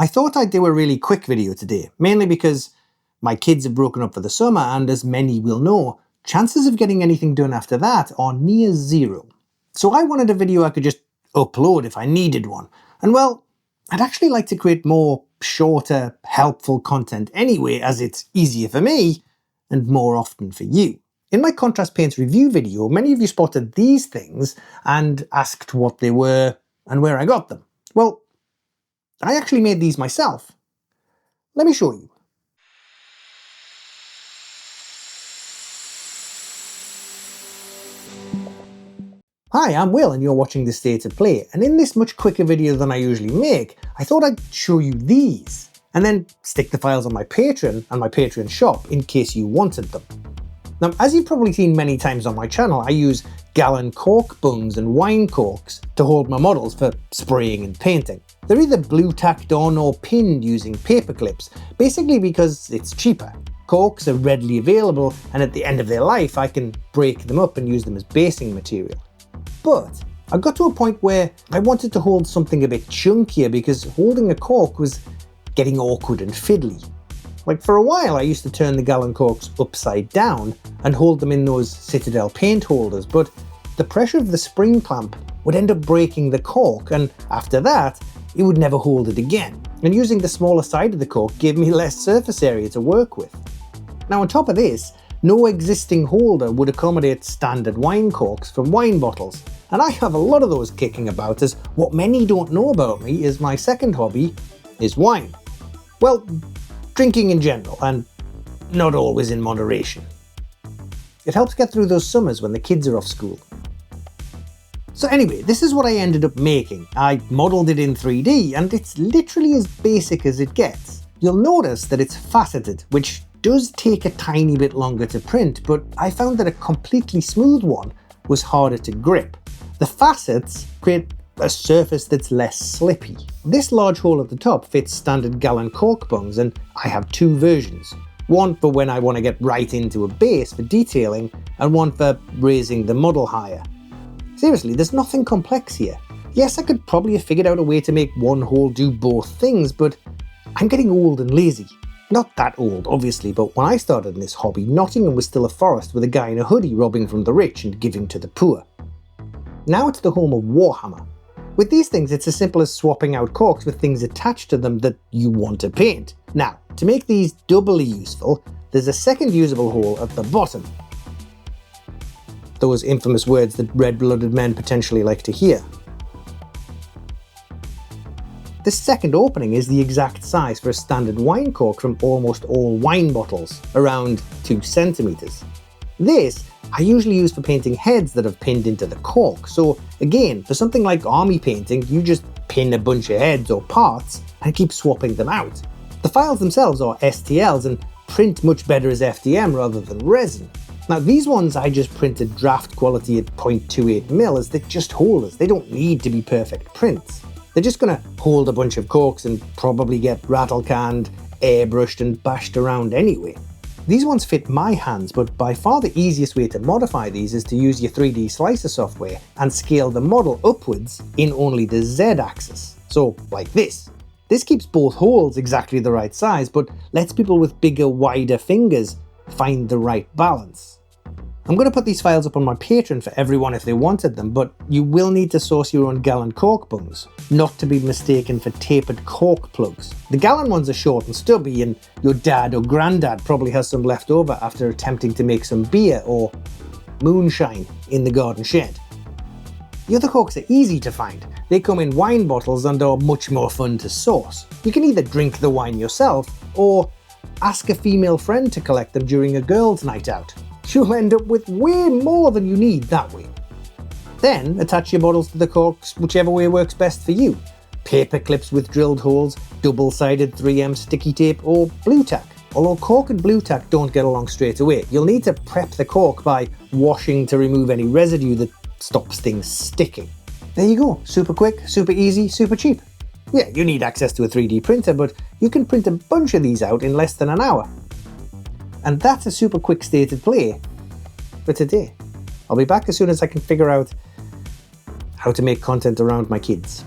I thought I'd do a really quick video today, mainly because my kids have broken up for the summer and, as many will know, chances of getting anything done after that are near zero. So I wanted a video I could just upload if I needed one. And well, I'd actually like to create more shorter, helpful content anyway, as it's easier for me and more often for you. In my contrast paints review video, many of you spotted these things and asked what they were and where I got them. Well, I actually made these myself. Let me show you. Hi, I'm Will and you're watching The State of Play, and in this much quicker video than I usually make, I thought I'd show you these, and then stick the files on my Patreon and my Patreon shop in case you wanted them. Now, as you've probably seen many times on my channel, I use gallon cork bungs and wine corks to hold my models for spraying and painting. They're either blue tacked on or pinned using paper clips, basically because it's cheaper. Corks are readily available, and at the end of their life I can break them up and use them as basing material. But I got to a point where I wanted to hold something a bit chunkier because holding a cork was getting awkward and fiddly. Like, for a while I used to turn the gallon corks upside down and hold them in those Citadel paint holders, but the pressure of the spring clamp would end up breaking the cork, and after that it would never hold it again. And using the smaller side of the cork gave me less surface area to work with. Now, on top of this, no existing holder would accommodate standard wine corks from wine bottles, and I have a lot of those kicking about, as what many don't know about me is my second hobby is wine. Well, drinking in general, and not always in moderation. It helps get through those summers when the kids are off school. So anyway, this is what I ended up making. I modelled it in 3D, and it's literally as basic as it gets. You'll notice that it's faceted, which does take a tiny bit longer to print, but I found that a completely smooth one was harder to grip. The facets create a surface that's less slippy. This large hole at the top fits standard gallon cork bungs, and I have two versions. One for when I want to get right into a base for detailing, and one for raising the model higher. Seriously, there's nothing complex here. Yes, I could probably have figured out a way to make one hole do both things, but I'm getting old and lazy. Not that old, obviously, but when I started in this hobby, Nottingham was still a forest with a guy in a hoodie robbing from the rich and giving to the poor. Now it's the home of Warhammer. With these things, it's as simple as swapping out corks with things attached to them that you want to paint. Now, to make these doubly useful, there's a second usable hole at the bottom. Those infamous words that red-blooded men potentially like to hear. This second opening is the exact size for a standard wine cork from almost all wine bottles, around 2 centimeters. This I usually use for painting heads that have pinned into the cork, so again, for something like army painting, you just pin a bunch of heads or parts and keep swapping them out. The files themselves are STLs and print much better as FDM rather than resin. Now, these ones I just printed draft quality at 0.28mm, as they're just holders. They don't need to be perfect prints. They're just going to hold a bunch of corks and probably get rattle canned, airbrushed and bashed around anyway. These ones fit my hands, but by far the easiest way to modify these is to use your 3D slicer software and scale the model upwards in only the Z axis. So, like this. This keeps both holes exactly the right size, but lets people with bigger, wider fingers find the right balance. I'm going to put these files up on my Patreon for everyone if they wanted them, but you will need to source your own gallon cork bungs, not to be mistaken for tapered cork plugs. The gallon ones are short and stubby, and your dad or granddad probably has some left over after attempting to make some beer or moonshine in the garden shed. The other corks are easy to find. They come in wine bottles and are much more fun to source. You can either drink the wine yourself, or ask a female friend to collect them during a girls' night out. You'll end up with way more than you need that way. Then attach your bottles to the corks whichever way works best for you. Paper clips with drilled holes, double-sided 3M sticky tape, or blue tack. Although cork and blue tack don't get along straight away, you'll need to prep the cork by washing to remove any residue that stops things sticking. There you go, super quick, super easy, super cheap. Yeah, you need access to a 3D printer, but you can print a bunch of these out in less than an hour. And that's a super quick state of play for today. I'll be back as soon as I can figure out how to make content around my kids.